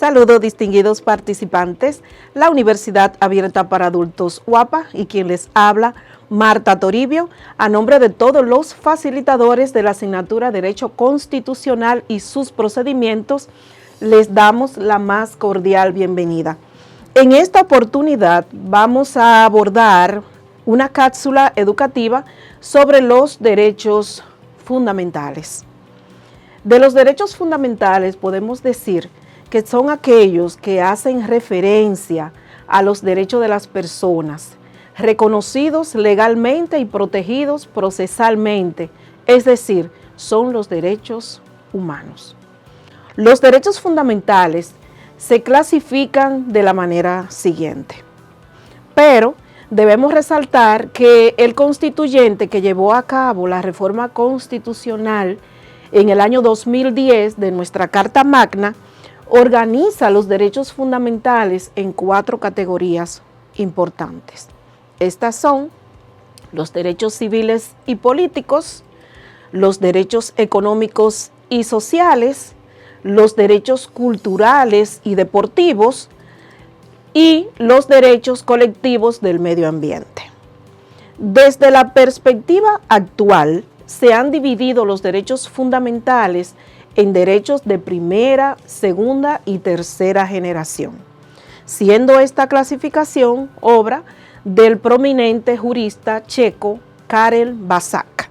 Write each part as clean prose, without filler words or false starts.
Saludos distinguidos participantes, la Universidad Abierta para Adultos UAPA y quien les habla, Marta Toribio, a nombre de todos los facilitadores de la asignatura Derecho Constitucional y sus procedimientos, les damos la más cordial bienvenida. En esta oportunidad vamos a abordar una cápsula educativa sobre los derechos fundamentales. De los derechos fundamentales podemos decir que son aquellos que hacen referencia a los derechos de las personas, reconocidos legalmente y protegidos procesalmente, es decir, son los derechos humanos. Los derechos fundamentales se clasifican de la manera siguiente, pero debemos resaltar que el constituyente que llevó a cabo la reforma constitucional en el año 2010 de nuestra Carta Magna organiza los derechos fundamentales en 4 categorías importantes. Estas son los derechos civiles y políticos, los derechos económicos y sociales, los derechos culturales y deportivos y los derechos colectivos del medio ambiente. Desde la perspectiva actual, se han dividido los derechos fundamentales en derechos de primera, segunda y tercera generación, siendo esta clasificación obra del prominente jurista checo Karel Vacek.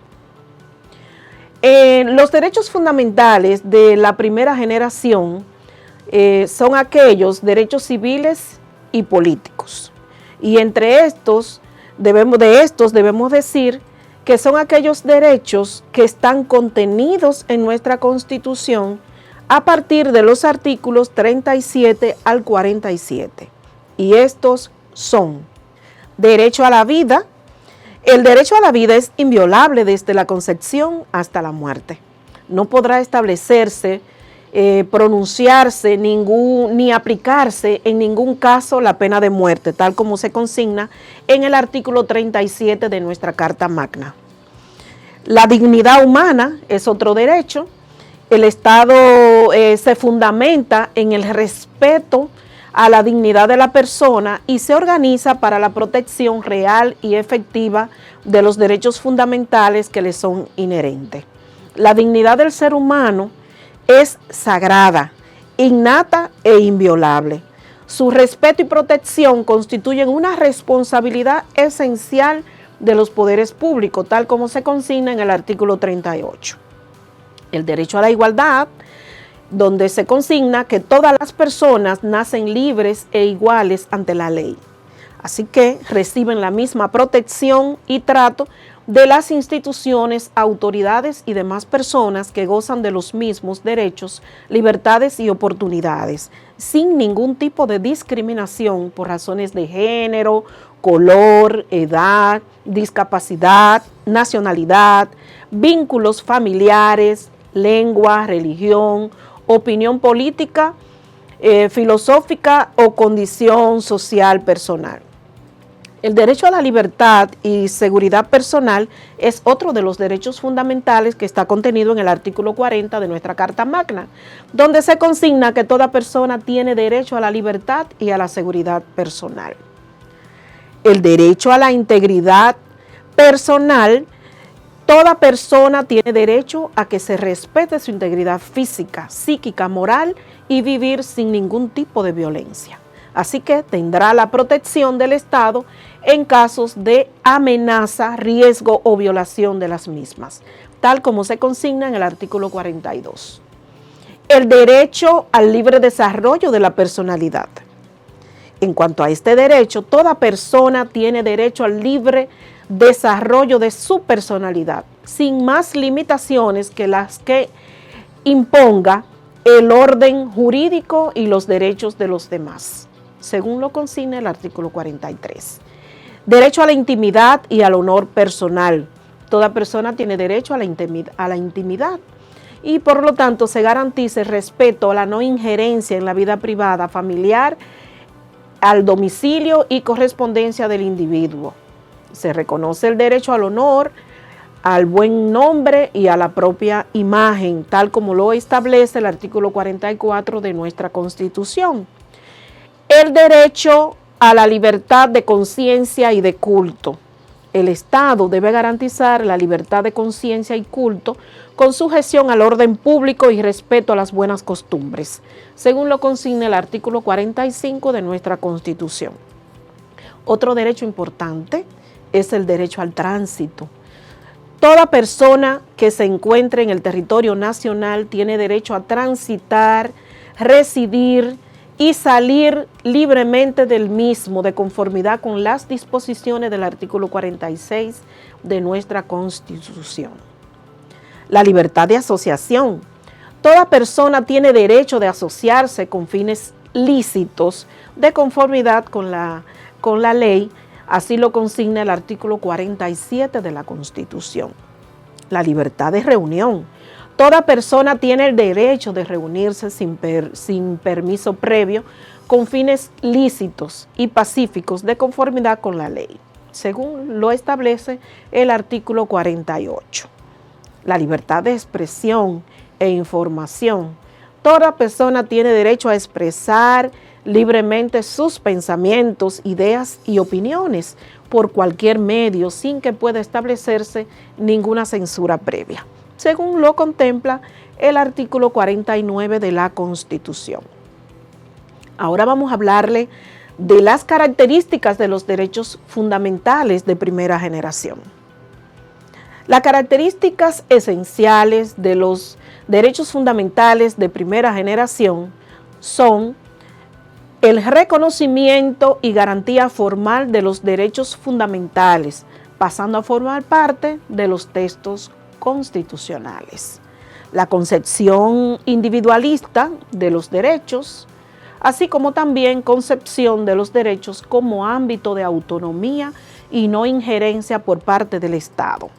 Los derechos fundamentales de la primera generación son aquellos derechos civiles y políticos, y entre estos debemos decir que son aquellos derechos que están contenidos en nuestra Constitución a partir de los artículos 37 al 47. Y estos son: derecho a la vida. El derecho a la vida es inviolable desde la concepción hasta la muerte. No podrá establecerse, pronunciarse ni aplicarse en ningún caso la pena de muerte, tal como se consigna en el artículo 37 de nuestra Carta Magna. La dignidad humana es otro derecho. El Estado se fundamenta en el respeto a la dignidad de la persona y se organiza para la protección real y efectiva de los derechos fundamentales que le son inherentes. La dignidad del ser humano es sagrada, innata e inviolable. Su respeto y protección constituyen una responsabilidad esencial de los poderes públicos, tal como se consigna en el artículo 38. El derecho a la igualdad, donde se consigna que todas las personas nacen libres e iguales ante la ley, así que reciben la misma protección y trato de las instituciones, autoridades y demás personas que gozan de los mismos derechos, libertades y oportunidades, sin ningún tipo de discriminación por razones de género, color, edad, discapacidad, nacionalidad, vínculos familiares, lengua, religión, opinión política, filosófica o condición social personal. El derecho a la libertad y seguridad personal es otro de los derechos fundamentales que está contenido en el artículo 40 de nuestra Carta Magna, donde se consigna que toda persona tiene derecho a la libertad y a la seguridad personal. El derecho a la integridad personal. Toda persona tiene derecho a que se respete su integridad física, psíquica, moral y vivir sin ningún tipo de violencia. Así que tendrá la protección del Estado en casos de amenaza, riesgo o violación de las mismas, tal como se consigna en el artículo 42. El derecho al libre desarrollo de la personalidad. En cuanto a este derecho, toda persona tiene derecho al libre desarrollo de su personalidad, sin más limitaciones que las que imponga el orden jurídico y los derechos de los demás, según lo consigna el artículo 43. Derecho a la intimidad y al honor personal. Toda persona tiene derecho a la intimidad y por lo tanto se garantiza el respeto a la no injerencia en la vida privada, familiar, al domicilio y correspondencia del individuo. Se reconoce el derecho al honor, al buen nombre y a la propia imagen, tal como lo establece el artículo 44 de nuestra Constitución. El derecho a la libertad de conciencia y de culto. El Estado debe garantizar la libertad de conciencia y culto con sujeción al orden público y respeto a las buenas costumbres, según lo consigna el artículo 45 de nuestra Constitución. Otro derecho importante es el derecho al tránsito. Toda persona que se encuentre en el territorio nacional tiene derecho a transitar, residir y salir libremente del mismo de conformidad con las disposiciones del artículo 46 de nuestra Constitución. La libertad de asociación. Toda persona tiene derecho de asociarse con fines lícitos de conformidad con la ley. Así lo consigna el artículo 47 de la Constitución. La libertad de reunión. Toda persona tiene el derecho de reunirse sin permiso previo con fines lícitos y pacíficos de conformidad con la ley, según lo establece el artículo 48. La libertad de expresión e información. Toda persona tiene derecho a expresar libremente sus pensamientos, ideas y opiniones por cualquier medio sin que pueda establecerse ninguna censura previa, según lo contempla el artículo 49 de la Constitución. Ahora vamos a hablarle de las características de los derechos fundamentales de primera generación. Las características esenciales de los derechos fundamentales de primera generación son el reconocimiento y garantía formal de los derechos fundamentales, pasando a formar parte de los textos constitucionales. La concepción individualista de los derechos, así como también concepción de los derechos como ámbito de autonomía y no injerencia por parte del Estado.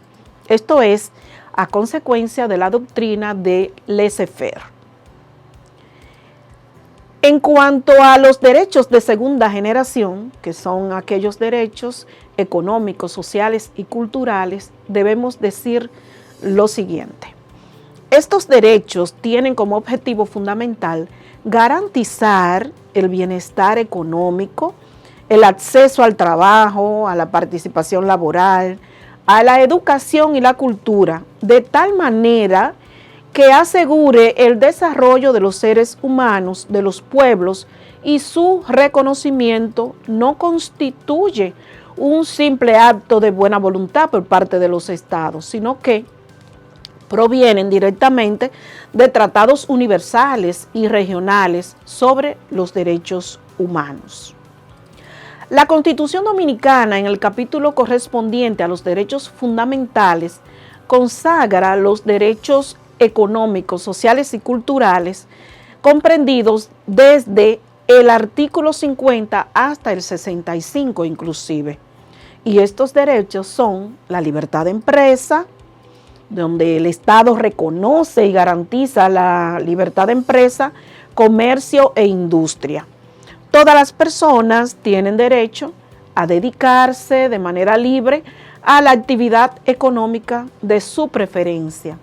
Esto es a consecuencia de la doctrina de laissez-faire. En cuanto a los derechos de segunda generación, que son aquellos derechos económicos, sociales y culturales, debemos decir lo siguiente. Estos derechos tienen como objetivo fundamental garantizar el bienestar económico, el acceso al trabajo, a la participación laboral, a la educación y la cultura, de tal manera que asegure el desarrollo de los seres humanos, de los pueblos, y su reconocimiento no constituye un simple acto de buena voluntad por parte de los estados, sino que provienen directamente de tratados universales y regionales sobre los derechos humanos. La Constitución Dominicana, en el capítulo correspondiente a los derechos fundamentales, consagra los derechos económicos, sociales y culturales comprendidos desde el artículo 50 hasta el 65 inclusive. Y estos derechos son la libertad de empresa, donde el Estado reconoce y garantiza la libertad de empresa, comercio e industria. Todas las personas tienen derecho a dedicarse de manera libre a la actividad económica de su preferencia,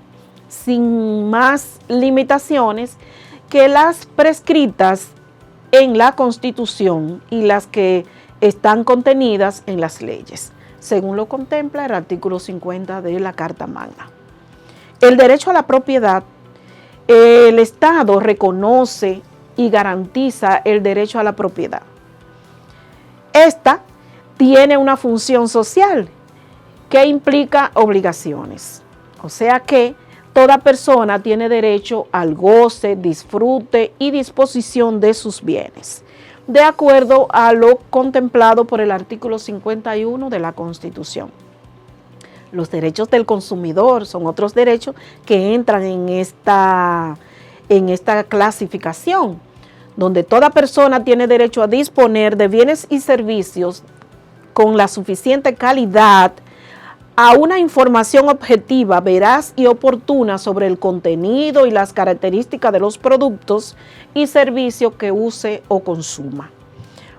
sin más limitaciones que las prescritas en la Constitución y las que están contenidas en las leyes, según lo contempla el artículo 50 de la Carta Magna. El derecho a la propiedad, el Estado reconoce y garantiza el derecho a la propiedad. Esta tiene una función social que implica obligaciones, o sea que toda persona tiene derecho al goce, disfrute y disposición de sus bienes, de acuerdo a lo contemplado por el artículo 51 de la Constitución. Los derechos del consumidor son otros derechos que entran en esta clasificación, donde toda persona tiene derecho a disponer de bienes y servicios con la suficiente calidad, a una información objetiva, veraz y oportuna sobre el contenido y las características de los productos y servicios que use o consuma,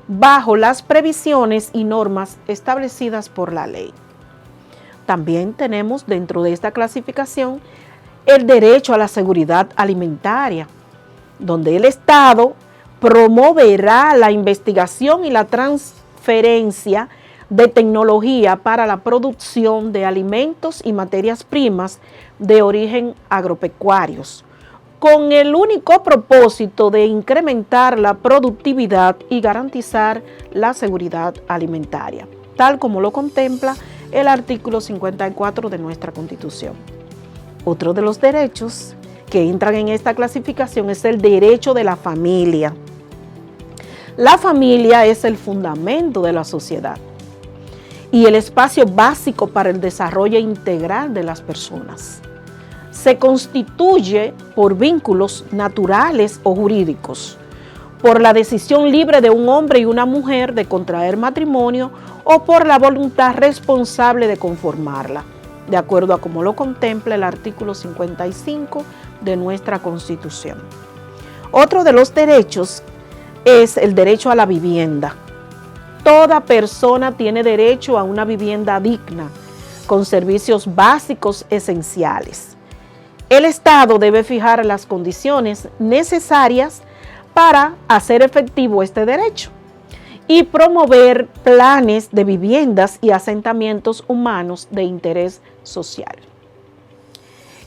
bajo las previsiones y normas establecidas por la ley. También tenemos dentro de esta clasificación el derecho a la seguridad alimentaria, donde el Estado promoverá la investigación y la transferencia de tecnología para la producción de alimentos y materias primas de origen agropecuarios, con el único propósito de incrementar la productividad y garantizar la seguridad alimentaria, tal como lo contempla el artículo 54 de nuestra Constitución. Otro de los derechos que entran en esta clasificación es el derecho de la familia. La familia es el fundamento de la sociedad y el espacio básico para el desarrollo integral de las personas. Se constituye por vínculos naturales o jurídicos, por la decisión libre de un hombre y una mujer de contraer matrimonio o por la voluntad responsable de conformarla, de acuerdo a como lo contempla el artículo 55 de nuestra Constitución. Otro de los derechos es el derecho a la vivienda. Toda persona tiene derecho a una vivienda digna, con servicios básicos esenciales. El Estado debe fijar las condiciones necesarias para hacer efectivo este derecho y promover planes de viviendas y asentamientos humanos de interés social.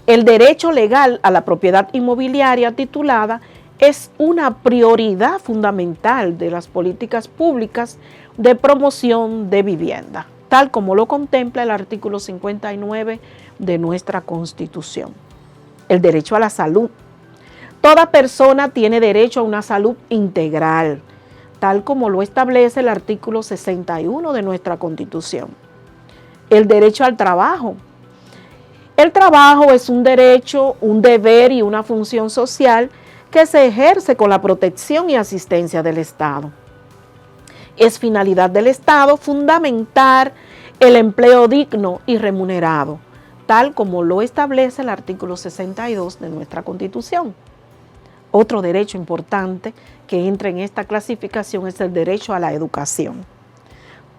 El derecho legal a la propiedad inmobiliaria titulada es una prioridad fundamental de las políticas públicas de promoción de vivienda, tal como lo contempla el artículo 59 de nuestra Constitución. El derecho a la salud. Toda persona tiene derecho a una salud integral, tal como lo establece el artículo 61 de nuestra Constitución. El derecho al trabajo. El trabajo es un derecho, un deber y una función social que se ejerce con la protección y asistencia del Estado. Es finalidad del Estado fundamentar el empleo digno y remunerado, tal como lo establece el artículo 62 de nuestra Constitución. Otro derecho importante que entra en esta clasificación es el derecho a la educación.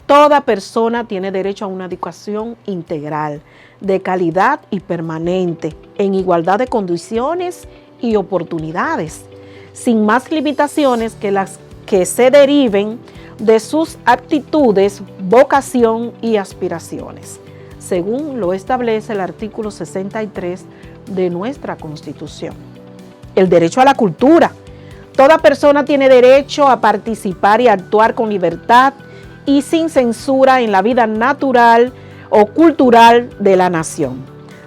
Toda persona tiene derecho a una educación integral, de calidad y permanente, en igualdad de condiciones y oportunidades, sin más limitaciones que las que se deriven de sus aptitudes, vocación y aspiraciones, según lo establece el artículo 63 de nuestra Constitución. El derecho a la cultura. Toda persona tiene derecho a participar y actuar con libertad y sin censura en la vida natural o cultural de la nación,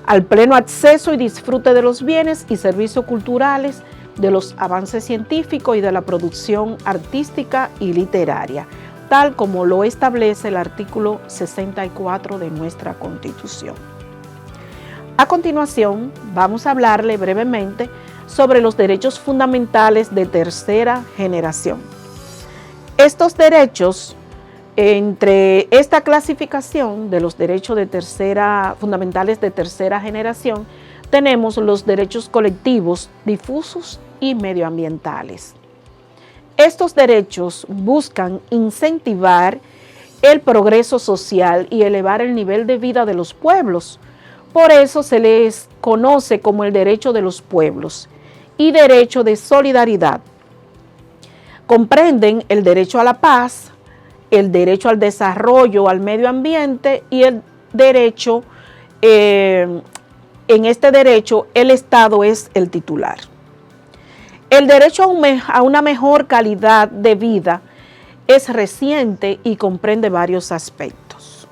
al pleno acceso y disfrute de los bienes y servicios culturales, de los avances científicos y de la producción artística y literaria, tal como lo establece el artículo 64 de nuestra Constitución. A continuación, vamos a hablarle brevemente sobre los derechos fundamentales de tercera generación. Estos derechos, entre esta clasificación de los derechos fundamentales de tercera generación, tenemos los derechos colectivos, difusos y medioambientales. Estos derechos buscan incentivar el progreso social y elevar el nivel de vida de los pueblos. Por eso se les conoce como el derecho de los pueblos y derecho de solidaridad. Comprenden el derecho a la paz, el derecho al desarrollo, al medio ambiente y el derecho, en este derecho el Estado es el titular. El derecho a una mejor calidad de vida es reciente y comprende varios aspectos.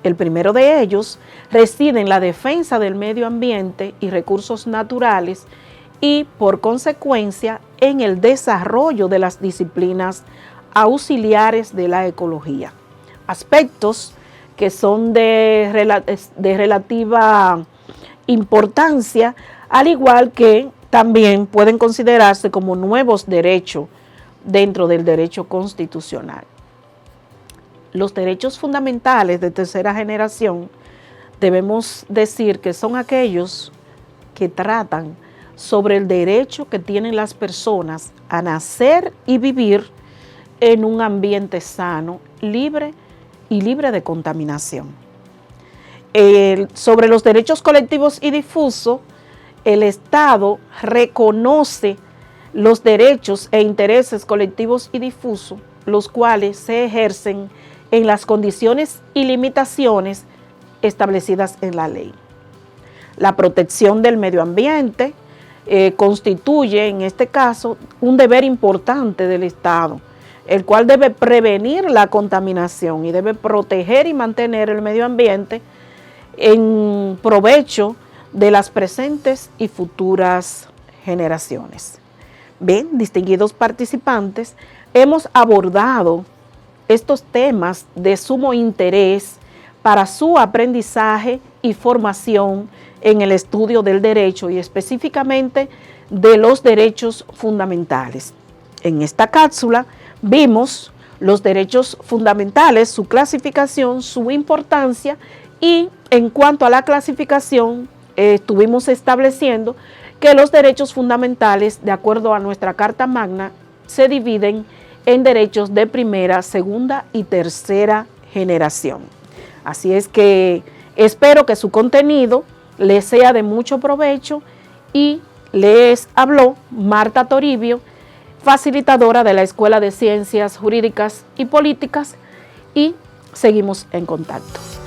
El primero de ellos reside en la defensa del medio ambiente y recursos naturales y, por consecuencia, en el desarrollo de las disciplinas auxiliares de la ecología. Aspectos que son de relativa importancia, al igual que también pueden considerarse como nuevos derechos dentro del derecho constitucional. Los derechos fundamentales de tercera generación debemos decir que son aquellos que tratan sobre el derecho que tienen las personas a nacer y vivir en un ambiente sano, libre de contaminación. sobre los derechos colectivos y difusos, el Estado reconoce los derechos e intereses colectivos y difusos, los cuales se ejercen en las condiciones y limitaciones establecidas en la ley. La protección del medio ambiente constituye, en este caso, un deber importante del Estado, el cual debe prevenir la contaminación y debe proteger y mantener el medio ambiente en provecho de las presentes y futuras generaciones. Bien, distinguidos participantes, hemos abordado estos temas de sumo interés para su aprendizaje y formación en el estudio del derecho y específicamente de los derechos fundamentales. En esta cápsula vimos los derechos fundamentales, su clasificación, su importancia, y en cuanto a la clasificación, estuvimos estableciendo que los derechos fundamentales, de acuerdo a nuestra Carta Magna, se dividen en derechos de primera, segunda y tercera generación. Así es que espero que su contenido les sea de mucho provecho y les habló Marta Toribio, facilitadora de la Escuela de Ciencias Jurídicas y Políticas, y seguimos en contacto.